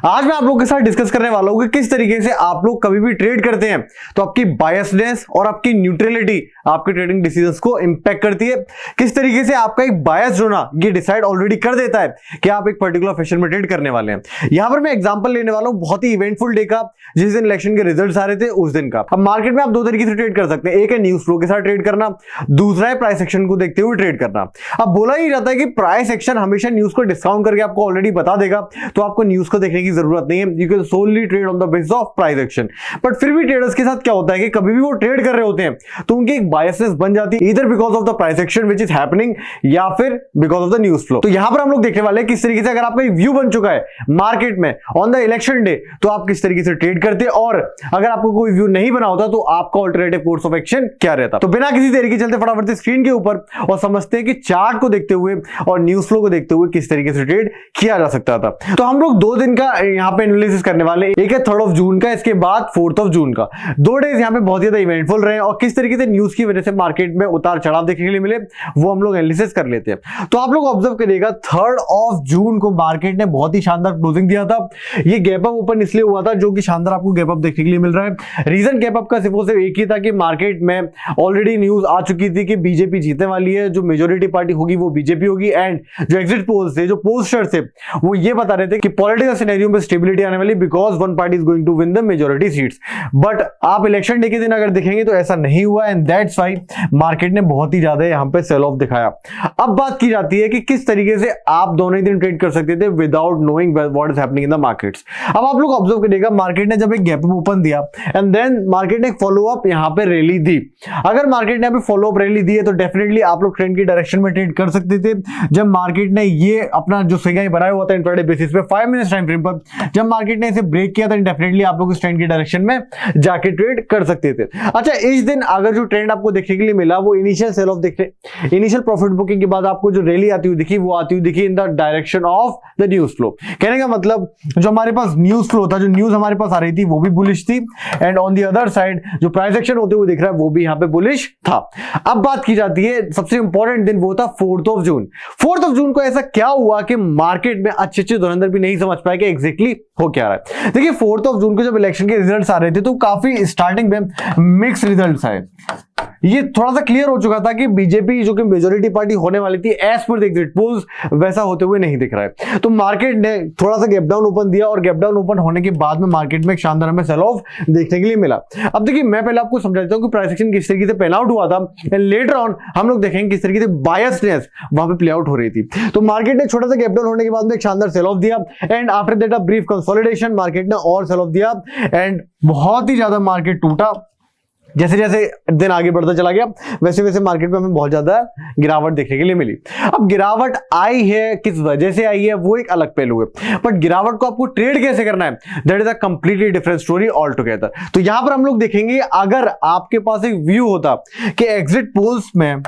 आज मैं आप लोगों के साथ डिस्कस करने वाला हूं कि किस तरीके से आप लोग कभी भी ट्रेड करते हैं तो आपकी बायसनेस और आपकी न्यूट्रलिटी आपके ट्रेडिंग डिसीजंस को इंपैक्ट करती है। किस तरीके से आपका एक बायस होना ये डिसाइड ऑलरेडी कर देता है कि आप एक पर्टिकुलर फैशन में ट्रेड करने वाले हैं। यहां पर मैं एग्जांपल लेने वाला हूं बहुत ही इवेंटफुल डे का, जिस दिन इलेक्शन के रिजल्ट्स आ रहे थे उस दिन का। अब मार्केट में आप दो तरीके से ट्रेड कर सकते हैं, एक है न्यूज फ्लो के साथ ट्रेड करना, दूसरा है प्राइस एक्शन को देखते हुए ट्रेड करना। अब बोला ही जाता है कि प्राइस एक्शन हमेशा न्यूज को डिस्काउंट करके आपको ऑलरेडी बता देगा, तो आपको न्यूज को देखने की जरूरत नहीं है। You can solely trade on the basis of price action. But फिर भी ट्रेडर्स के साथ क्या होता है कि कभी भी वो ट्रेड कर रहे होते हैं तो उनकी एक बायसनेस बन जाती है, either because of the price action which is happening या फिर because of the news flow. तो यहां पर हम लोग देखने वाले हैं किस तरीके से अगर आपका व्यू बन चुका है मार्केट में ऑन द इलेक्शन डे तो आप किस तरीके से ट्रेड करते हैं, और अगर आपको कोई व्यू नहीं बना होता तो आपका ऑल्टरनेटिव कोर्स ऑफ एक्शन क्या रहता। तो बिना किसी देरी के चलते फटाफट से स्क्रीन के ऊपर और समझते हैं कि चार्ट को देखते हुए और न्यूज फ्लो को देखते हुए किस तरीके से ट्रेड किया जा सकता था। तो हम लोग 2 दिन का यहां पे एनालिसिस करने वाले, एक है 3 जून का, इसके बाद 4 जून का। 2 डेज यहां पे बहुत ज्यादा इवेंटफुल रहे और किस तरीके से न्यूज की वजह से मार्केट में उतार चढ़ाव देखने के लिए मिले वो हम लोग एनालिसिस कर लेते हैं। तो आप लोग ऑब्जर्व करिएगा 3 जून को मार्केट ने बहुत ही शानदार क्लोजिंग दिया था। ये गैप अप ओपन इसलिए हुआ था जो कि शानदार आपको गैप अप देखने के लिए मिल रहा है। रीजन गैप अप का सिर्फ और सिर्फ एक ही था कि मार्केट में ऑलरेडी न्यूज आ चुकी थी कि बीजेपी जीतने वाली है, जो मेजोरिटी पार्टी होगी वो बीजेपी होगी, एंड जो एग्जिट पोल्स थे, जो पोस्टर्स थे वो ये बता रहे थे कि पॉलिटिकल सिनेरियो में स्टेबिलिटी आने वाली because one party is going to win the majority seats. But आप इलेक्शन डे के दिन अगर देखेंगे तो ऐसा नहीं हुआ एंड दैट्स व्हाई मार्केट ने बहुत ही ज्यादा यहां पे सेल ऑफ दिखाया। अब बात की जाती है कि किस तरीके से आप दोनों ही दिन ट्रेड कर सकते थे without knowing what is happening in the markets. अब आप लोग ऑब्जर्व करिएगा मार्केट ने जब एक गैप अप ओपन दिया एंड देन मार्केट ने एक फॉलो अप यहां पे रैली दी। अगर मार्केट ने यहां पे फॉलो अप रैली दी है तो डेफिनेटली आप लोग ट्रेंड की डायरेक्शन में ट्रेड कर सकते थे। जब मार्केट ने ये अपना जो सिग्नल बनाया हुआ था इंट्राडे बेसिस पे 5 मिनट्स टाइम फ्रेम पर, जब मार्केट ने इसे ब्रेक किया था डेफिनेटली आप लोग इस ट्रेंड की डायरेक्शन में जाके ट्रेड कर सकते थे। अच्छा, इस दिन अगर जो ट्रेंड आपको देखने के लिए मिला वो इनिशियल सेल ऑफ देखते, इनिशियल प्रॉफिट बुकिंग के बाद आपको जो रैली आती हुई दिखी वो आती हुई दिखी in the direction of the news flow. कहने का मतलब जो हमारे पास न्यूज फ्लो था, जो न्यूज हमारे पास आ रही थी वो भी बुलिश थी and on the other side जो प्राइस एक्शन होते हुए दिख रहा है वो भी यहां पे बुलिश था। अब बात की जाती है सबसे इंपॉर्टेंट दिन वो था 4 जून। 4 जून को ऐसा क्या हुआ कि मार्केट में अच्छे धुरंधर भी नहीं समझ पाए कि एग्जैक्टली हो क्या रहा है। देखिए 4 जून को जब इलेक्शन के रिजल्ट्स आ रहे थे तो काफी स्टार्टिंग में मिक्स रिजल्ट्स आए। ये थोड़ा सा क्लियर हो चुका था कि बीजेपी जो कि मेजॉरिटी पार्टी होने वाली थी as per the exit polls वैसा होते हुए नहीं दिख रहा है। तो मार्केट ने थोड़ा सा गैप डाउन ओपन दिया और गैप डाउन ओपन होने के बाद में मार्केट में एक शानदार हमें सेल ऑफ देखने के लिए मिला। अब देखिए मैं पहले आपको समझा देता हूं कि प्राइस एक्शन किस तरीके से प्ले आउट हुआ था एंड लेटर ऑन हम लोग देखेंगे किस तरीके से बायसनेस वहां पे प्ले आउट हो रही थी। तो मार्केट ने छोटा सा गैप डाउन होने के बाद में एक शानदार सेल ऑफ दिया and after that a brief consolidation market ने और सेल ऑफ दिया एंड बहुत ही ज्यादा मार्केट टूटा। जैसे जैसे दिन आगे बढ़ता चला गया वैसे वैसे मार्केट में हमें बहुत ज्यादा गिरावट देखने के लिए मिली। अब गिरावट आई है, किस वजह से आई है वो एक अलग पहलू है, बट गिरावट को आपको ट्रेड कैसे करना है that is a completely different story all together. तो यहां पर हम लोग देखेंगे अगर आपके पास एक व्यू होता कि एग्जिट पोल्स में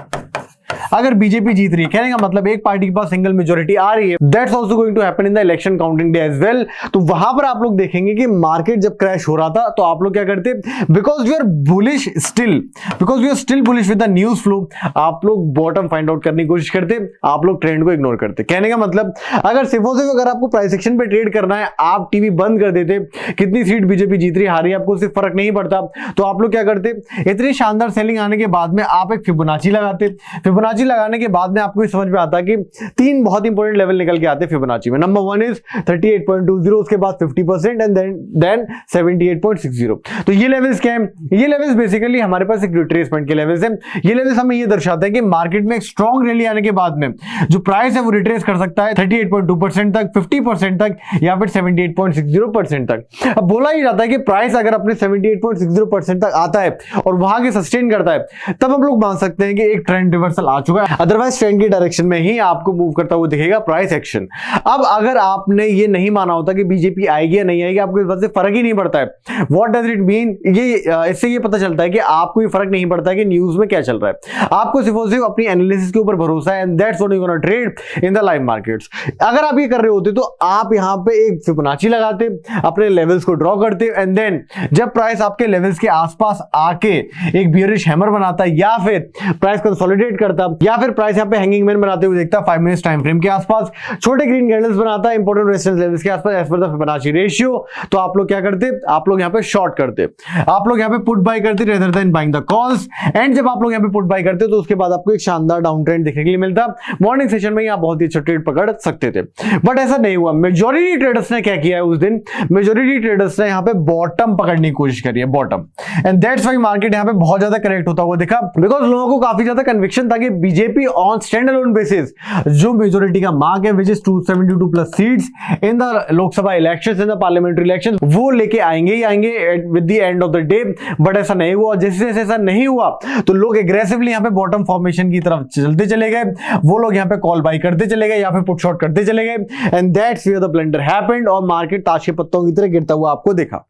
अगर बीजेपी जीत रही है, कहने का मतलब एक पार्टी के पास सिंगल मेजॉरिटी आ रही है, that's also going to happen in the election counting day as well. तो वहां पर आप लोग देखेंगे कि मार्केट जब क्रैश हो रहा था तो आप लोग क्या करते, because you are bullish still, because you are still bullish with the news flow, आप लोग बॉटम फाइंड आउट करने की कोशिश करते, आप लोग ट्रेंड को इग्नोर करते। कहने का मतलब अगर सिर्फ और सिर्फ अगर आपको प्राइस एक्शन पे ट्रेड करना है आप टीवी बंद कर देते, कितनी सीट बीजेपी जीत रही हारी आपको सिर्फ फर्क नहीं पड़ता, तो आप लोग क्या करते, इतनी शानदार सेलिंग आने के बाद में आप एक फिबोनाची लगाते। फिबोनाची लगाने के बाद में आपको समझ में आता कि 3 बहुत इंपॉर्टेंट लेवल निकल के आते हैं फिबोनाची में। नंबर 1 इज 38.20, उसके बाद 50% एंड देन 78.60। तो ये लेवल्स क्या है, ये लेवल्स बेसिकली हमारे पास एक रिट्रेसमेंट के लेवल्स हैं। ये लेवल्स हमें ये दर्शाते हैं कि मार्केट में एक स्ट्रॉन्ग रैली आने के बाद में जो प्राइस है वो रिट्रेस कर सकता है 38.2% तक, 50% तक या फिर 78.60% तक। अब बोला ही जाता है कि प्राइस अगर अपने 78.60% तक आता है और वहां के सस्टेन करता है तब हम लोग मान सकते हैं कि एक ट्रेंड रिवर्सल आ चुका है, अदरवाइज ट्रेंड की डायरेक्शन में ही आपको मूव करता हुआ दिखेगा प्राइस एक्शन। अब अगर आपने ये नहीं माना होता कि बीजेपी आएगी या नहीं आएगी, आपको इस बात से फर्क ही नहीं पड़ता है। व्हाट डज इट मीन, ये इससे ये पता चलता है कि आपको ये फर्क नहीं पड़ता है कि न्यूज में क्या चल रहा है, आपको सिर्फ और सिर्फ अपनी एनालिसिस के ऊपर भरोसा है and that's what you gonna trade in the live markets. अगर आप ये कर रहे होते तो आप यहां पे एक फिबोनाची लगाते, अपने लेवल्स को ड्रॉ करते एंड देन जब प्राइस आपके लेवल्स के आसपास आके एक बियरिश हैमर बनाता या फिर प्राइस कंसोलिडेट करता या फिर प्राइस यहाँ पे हैंगिंग मैन बनाते हुए देखता है 5 मिनट्स टाइम फ्रेम के आसपास, छोटे ग्रीन कैंडल्स बनाता है इंपॉर्टेंट रेजिस्टेंस लेवल्स के आसपास as per the Fibonacci ratio. तो आप लोग क्या करते, आप लोग यहाँ पे शॉर्ट करते, आप लोग यहाँ पे पुट बाय करते rather than buying the calls. And जब आप लोग यहाँ पे पुट बाय करते तो उसके बाद आपको एक शानदार डाउन ट्रेंड देखने के लिए मिलता। मॉर्निंग सेशन में आप बहुत ही अच्छा ट्रेड पकड़ सकते थे, बट ऐसा नहीं हुआ। मेजॉरिटी ट्रेडर्स ने क्या किया है उस दिन, मेजॉरिटी ट्रेडर्स ने यहाँ पे बॉटम पकड़ने की कोशिश करी है, bottom. And that's why market यहाँ पे बहुत ज्यादा करेक्ट होता हुआ दिखा, बिकॉज लोगों को काफी ज्यादा कन्विक्शन था कि BJP on stand alone basis जो मेजॉरिटी का मार्क है which is 272 plus seats in the Lok Sabha elections, in the parliamentary elections, वो लेके आएंगे ही आएंगे with the end of the day. But ऐसा नहीं हुआ। जैसे जैसे ऐसा नहीं हुआ तो लोग एग्रेसिवली यहाँ पे बॉटम फॉर्मेशन की तरफ चलते चले गए, वो लोग यहाँ पे कॉल बाई करते चले गए या फिर पुट शॉर्ट करते चले गए। And that's where the blunder happened और मार्केट ताश के पत्तों की तरह गिरता हुआ आपको देखा।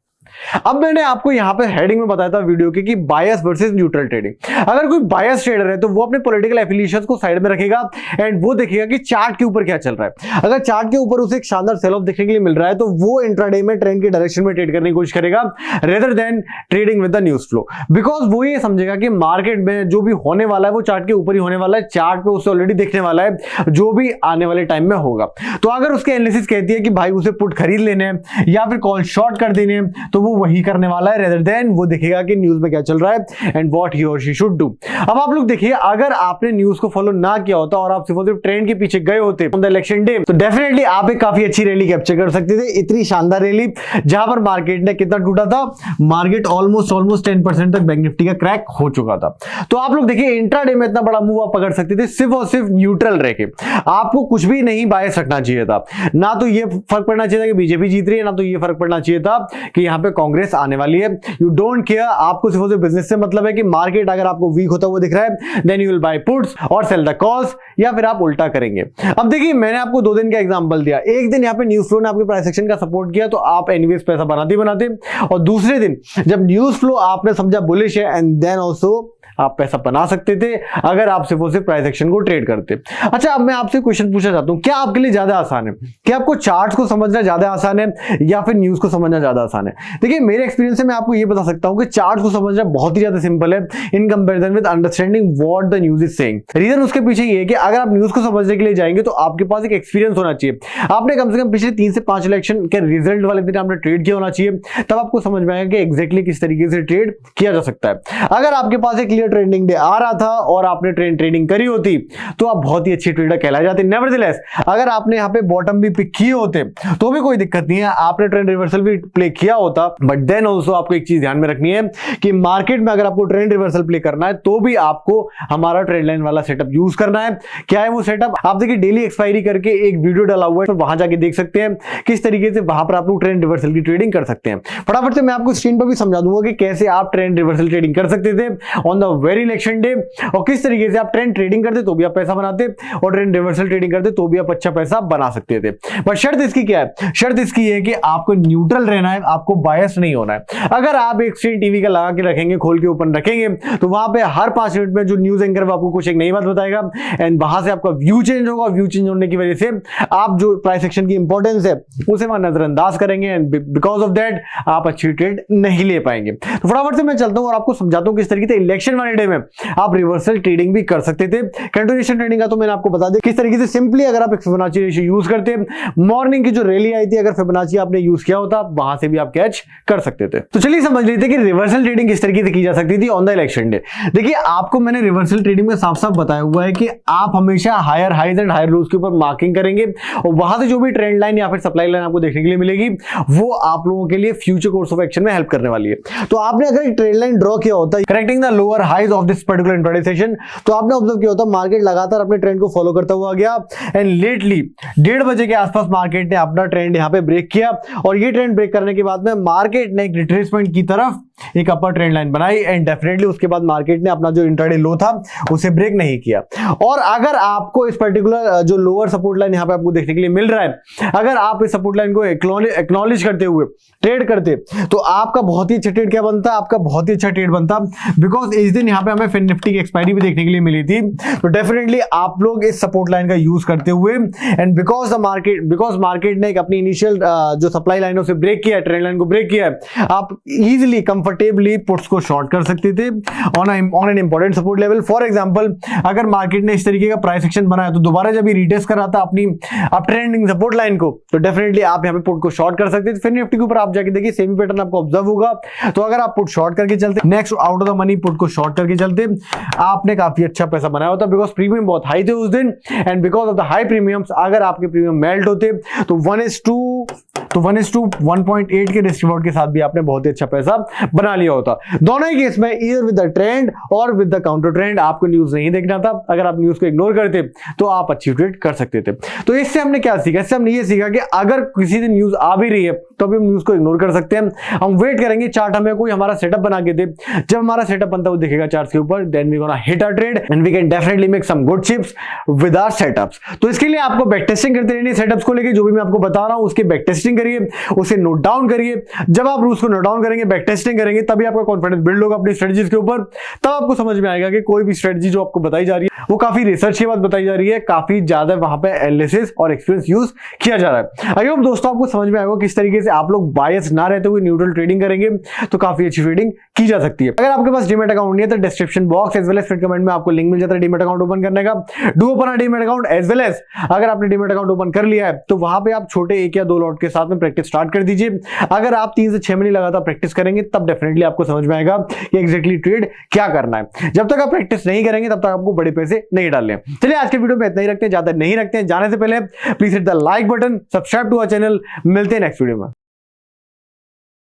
अब मैंने आपको यहां पे हेडिंग में बताया था वीडियो के कि बायस वर्सेस न्यूट्रल ट्रेडिंग। अगर कोई बायस ट्रेडर है तो वो अपने पॉलिटिकल एफिलिएशंस को साइड में रखेगा एंड वो देखेगा कि चार्ट के ऊपर क्या चल रहा है। अगर चार्ट के ऊपर उसे एक शानदार सेल ऑफ देखने के लिए मिल रहा है तो वो इंट्राडे में ट्रेंड के डायरेक्शन में ट्रेड करने की कोशिश करेगा rather than trading with the news flow, because वो ये समझेगा कि मार्केट में जो भी होने वाला है वो चार्ट के ऊपर ही होने वाला है, चार्ट पे उसे ऑलरेडी देखने वाला है जो भी आने वाले टाइम में होगा। तो अगर उसके एनालिसिस कहती है कि भाई उसे पुट खरीद लेने या फिर कॉल शॉर्ट कर देने तो वो वही करने वाला है रेदर देन वो देखेगा कि न्यूज में क्या चल रहा है एंड व्हाट ही और शी शुड डू। अब आप लोग देखिए, अगर आपने न्यूज को फॉलो ना किया होता और आप सिर्फ ट्रेंड के पीछे गए होते ऑन द इलेक्शन डे तो डेफिनेटली आप एक काफी अच्छी रैली कैप्चर कर सकते थे। इतनी शानदार रैली जहां पर मार्केट ने कितना टूटा था, मार्केट ऑलमोस्ट 10% तक बैंक निफ्टी का क्रैक हो चुका था। तो आप लोग देखिए इंट्राडे में इतना बड़ा मूव आप पकड़ सकते थे सिर्फ और सिर्फ न्यूट्रल रह के। आपको कुछ भी नहीं बायस रखना चाहिए था, ना तो ये फर्क पड़ना चाहिए था कि बीजेपी जीत रही है, ना तो ये फर्क पड़ना चाहिए था कि यहाँ पे कांग्रेस आने वाली है। यू डोंट केयर, आपको सिर्फ बिजनेस से मतलब है कि मार्केट अगर आपको वीक होता हुआ दिख रहा है then you will buy puts और सेल द कॉल्स, या फिर आप उल्टा करेंगे। अब देखिए मैंने आपको 2 दिन का एग्जांपल दिया। एक दिन यहाँ पे न्यूज फ्लो ने आपके प्राइस एक्शन का सपोर्ट किया तो आप एनीवेज पैसा बनाते, और दूसरे दिन जब न्यूज फ्लो आपने समझा बुलिश है एंड देन ऑल्सो आप पैसा बना सकते थे अगर आप सिर्फ प्राइस एक्शन को ट्रेड करते। अच्छा, अब मैं आपसे क्वेश्चन पूछना चाहता हूं, क्या आपके लिए ज्यादा आसान है, क्या आपको चार्ट्स को समझना ज्यादा आसान है या फिर न्यूज को समझना ज्यादा आसान है? देखिए मेरे एक्सपीरियंस से मैं आपको ये बता सकता हूं कि चार्ट्स को समझना बहुत ही ज्यादा सिंपल है in comparison with understanding what the news is saying. Reason उसके पीछे ये है कि अगर आप न्यूज को समझने के लिए जाएंगे तो आपके पास एक एक्सपीरियंस होना चाहिए। आपने कम से कम पिछले 3 से 5 इलेक्शन के रिजल्ट वाले दिन आपने ट्रेड किया होना चाहिए, तब आपको समझ में आएगा कि एग्जैक्टली किस तरीके से ट्रेड किया जा सकता है। अगर आपके पास एक क्लियर ट्रेंडिंग डे आ रहा था और आपने ट्रेडिंग करी होती तो आप बहुत ही अच्छे ट्रेडर कहलाए जाते। नेवरदलेस अगर आपने यहाँ पे बॉटम भी पिक किए होते तो भी कोई दिक्कत नहीं है, आपने ट्रेंड रिवर्सल भी प्ले किया होता। बट देन ऑल्सो आपको एक चीज ध्यान में रखनी है कि मार्केट में अगर आपको ट्रेंड रिवर्सल प्ले करना है तो भी आपको हमारा ट्रेंड लाइन वाला सेटअप यूज करना है। क्या है वो सेटअप? आप देखिए डेली एक्सपायरी करके एक वीडियो डाला हुआ है, तो वहां जाके देख सकते हैं किस तरीके से वहां पर आप लोग ट्रेंड रिवर्सल की ट्रेडिंग कर सकते हैं। फटाफट से मैं आपको स्क्रीन पर भी समझा दूंगा कि कैसे आप ट्रेंड रिवर्सल ट्रेडिंग कर सकते थे on the very election day, और किस तरीके से आप ट्रेंड ट्रेडिंग करते तो भी आप पैसा बनाते और ट्रेंड रिवर्सल ट्रेडिंग करते तो भी आप अच्छा पैसा बना सकते थे। पर शर्त इसकी क्या है? शर्त इसकी है कि आपको न्यूट्रल रहना है, आपको बायस नहीं होना है। अगर आप एक स्क्रीन टीवी का लगा के रखेंगे, खोल के ओपन रखेंगे, तो वहां पे हर 5 मिनट में जो न्यूज एंकर आपको कुछ एक नई बात बताएगा एंड वहां से आपका व्यू चेंज होगा। व्यू चेंज होने की वजह से आप जो प्राइस एक्शन की इंपॉर्टेंस है उसे वहां नजरअंदाज करेंगे एंड बिकॉज ऑफ दैट आप अच्छी ट्रेड नहीं ले पाएंगे। तो फटाफट से मैं चलता हूं और आपको समझाता हूं किस तरीके से इलेक्शन वाले डे में आप रिवर्सल ट्रेडिंग भी कर सकते थे। कंटिन्यूएशन ट्रेडिंग का तो मैंने आपको बता दिया किस तरीके से सिंपली अगर आप फिबोनाची रेशियो यूज करते, मॉर्निंग की जो रैली आई थी अगर फिबोनाची आपने यूज किया होता वहां से भी आप कैच कर सकते थे। तो चलिए समझ लेते हैं कि रिवर्सल ट्रेडिंग किस तरीके से की जा सकती थी ऑन द इलेक्शन डे। देखिए आपको मैंने रिवर्सल ट्रेडिंग में साफ साफ बताया हुआ है कि आप हमेशा higher highs and higher lows के ऊपर मार्किंग करेंगे और वहां से जो भी ट्रेंड लाइन या फिर सप्लाई लाइन आपको देखने के लिए मिलेगी वो आप लोगों के लिए फ्यूचर कोर्स ऑफ एक्शन में हेल्प करने वाली है। तो आपने अगर एक ट्रेंड लाइन ड्रॉ किया होता है correcting the lower highs of this particular intraday session, तो आपने ऑब्जर्व किया होता मार्केट लगातार अपने ट्रेंड को फॉलो करता हुआ गया एंड लेटली 1:30 बजे के आसपास मार्केट ने अपना ट्रेंड यहां पे ब्रेक किया और ये ट्रेंड ब्रेक करने के बाद में मार्केट ने एक रिट्रेसमेंट की तरफ एक अपर ट्रेंड लाइन बनाई एंड डेफिनेटली उसके बाद मार्केट ने अपना जो इंट्राडे लो था उसे ब्रेक नहीं किया। और अगर आपको इस पर्टिकुलर जो लोअर सपोर्ट लाइन यहां पे आपको देखने के लिए मिल रहा है, अगर आप इस सपोर्ट लाइन को एक्नॉलेज करते हुए ट्रेड करते तो आपका बहुत ही अच्छा ट्रेड क्या बनता, आपका बहुत ही अच्छा ट्रेड बनता। बिकॉज इस दिन यहां पे हमें फिन निफ्टी की एक्सपायरी भी देखने के लिए मिली थी, तो डेफिनेटली आप लोग इस सपोर्ट लाइन का यूज करते हुए एंड बिकॉज मार्केट ने एक अपनी इनिशियल जो सप्लाई लाइनों से ब्रेक किया है, ट्रेंड लाइन को ब्रेक किया है, आप इजीली कंफर्टेबली पुट्स को शॉर्ट कर सकते थे on an important support level. For example अगर मार्केट ने इस तरीके का प्राइस एक्शन बनाया तो दोबारा जब ये रीटेस्ट कर रहा था अपनी अप ट्रेंडिंग सपोर्ट लाइन को, तो डेफिनेटली आप यहाँ पे पुट को शॉर्ट कर सकते थे। फिर निफ्टी के ऊपर आप जाके देखिए सेमी पैटर्न आपको ऑब्जर्व होगा। तो अगर आप पुट शॉर्ट करके चलते, next out of the money put को शॉर्ट करके चलते, आपने काफी अच्छा पैसा बनाया होता, बिकॉज प्रीमियम बहुत हाई थे उस दिन, and because of the high premiums अगर आपके प्रीमियम मेल्ट होते तो 1:1.8 के रिस्क रिवॉर्ड के साथ भी आपने बहुत ही अच्छा पैसा बना लिया होता। दोनों ही केस में ईदर विद द ट्रेंड और विद द काउंटर ट्रेंड आपको न्यूज नहीं देखना था। अगर आप न्यूज को इग्नोर करते तो आप अच्छी ट्रेड कर सकते थे। तो इससे हमने क्या सीखा? इससे हमने ये सीखा कि अगर किसी दिन न्यूज आ भी रही है तो भी हम न्यूज को इग्नोर कर सकते हैं, हम वेट करेंगे, चार्ट हमें कोई हमारा सेटअप बना के दे, जब हमारा सेटअप बनता है वो दिखेगा चार्ट के ऊपर, then we gonna hit our trade and we can definitely make some good chips with our setups. तो इसके लिए आपको बैक टेस्टिंग करते रहनी है सेटअप्स को लेके, जो भी मैं आपको बता रहा हूं उसकी बैक टेस्टिंग करिए, उसे नोट डाउन करिए। जब आप उसको नोट डाउन करेंगे, बैक टेस्टिंग करेंगे, तभी आपका कॉन्फिडेंस बिल्ड होगा अपनी स्ट्रेटजीज के ऊपर। तब आपको समझ में आएगा कि कोई भी स्ट्रेटजी जो आपको बताई जा रही है वो काफी रिसर्च के बाद बताई जा रही है, काफी ज्यादा वहां पे एनालिसिस और एक्सपीरियंस यूज किया जा रहा है। आई होप दोस्तों आपको समझ में आएगा किस तरीके से आप लोग बायस ना रहते हुए न्यूट्रल ट्रेडिंग करेंगे तो काफी अच्छी ट्रेडिंग की जा सकती है। अगर आपके पास डीमैट अकाउंट नहीं है तो description box as well as comment में आपको लिंक मिल जाता है डीमैट अकाउंट ओपन करने का। Do open a demat account as well as अगर आपने डीमैट अकाउंट ओपन कर लिया है तो वहां पे आप छोटे 1 या 2 लॉट के साथ में प्रैक्टिस स्टार्ट कर दीजिए। अगर आप 3 से 6 महीने लगातार प्रैक्टिस करेंगे तब डेफिनेटली आपको समझ में आएगा कि एग्जैक्टली ट्रेड क्या करना है। जब तक आप प्रैक्टिस नहीं करेंगे तब तक आपको बड़े पैसे नहीं डालने। चलिए आज के वीडियो में इतना ही रखते हैं, ज्यादा नहीं रखते हैं। जाने से पहले please hit the like button, subscribe to our channel. मिलते हैं नेक्स्ट वीडियो में।